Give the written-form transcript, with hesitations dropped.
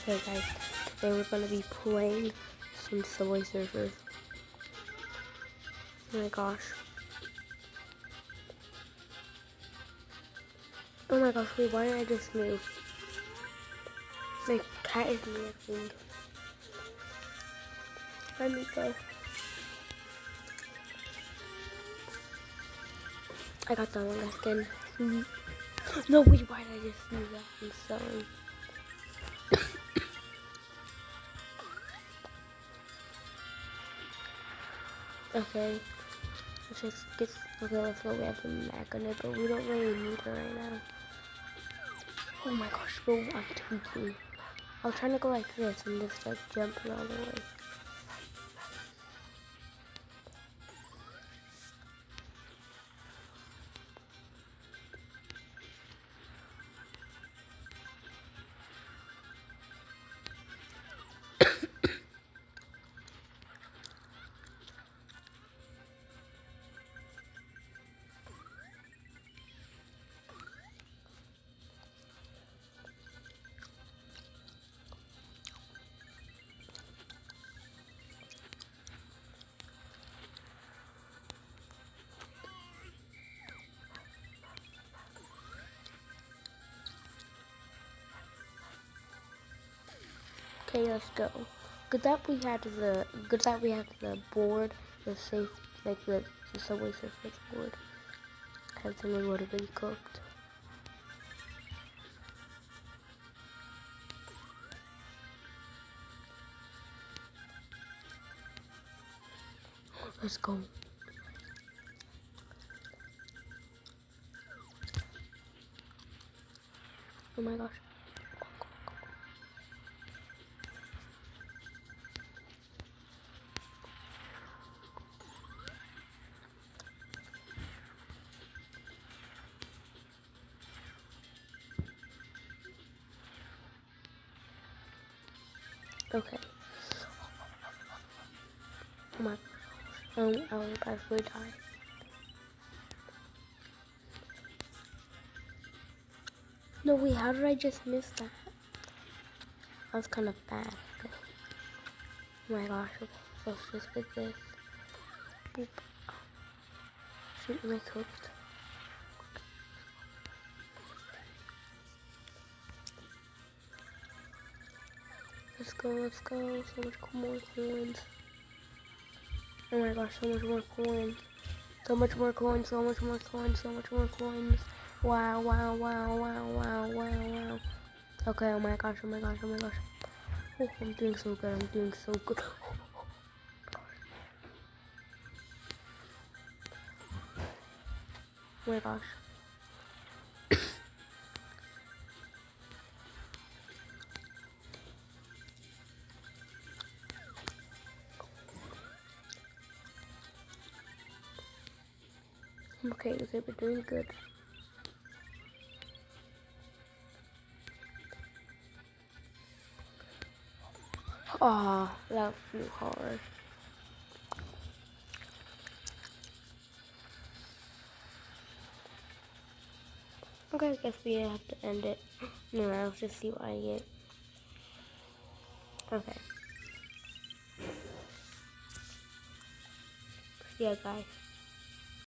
Okay guys, today we're gonna be playing some Subway Surfers. Oh my gosh. Oh my gosh, wait, why did I just move? My cat is moving. Let me go. I got that one skin. No, wait, why did I just do that? I'm sorry. Okay. Let's just get, okay, let's go. We have some Mac on it, but we don't really need her right now. Oh my gosh, bro, I'm tweaking. I was trying to go like this and just like jumping all the way. Okay, let's go. Good that we had the board, the safe, like the Subway Surfers board. And something would have been cooked. Let's go. Oh my gosh. Okay. Oh my. I will probably die. No, wait, how did I just miss that? That was kind of bad. Okay. Oh my gosh, okay. So let's just get this. Boop. Shoot, am I cooked? Let's go, let's go. So much more coins. Oh my gosh, so much more coins. So much more coins, so much more coins, so much more coins. Wow, wow, wow, wow, wow, wow, wow. Okay, oh my gosh, oh my gosh, oh my gosh. Oh, I'm doing so good, I'm doing so good. Oh my gosh. Okay, we're doing good. Oh, that flew hard. Okay, I guess we have to end it. No, let's just see what I get. Okay. Yeah, guys.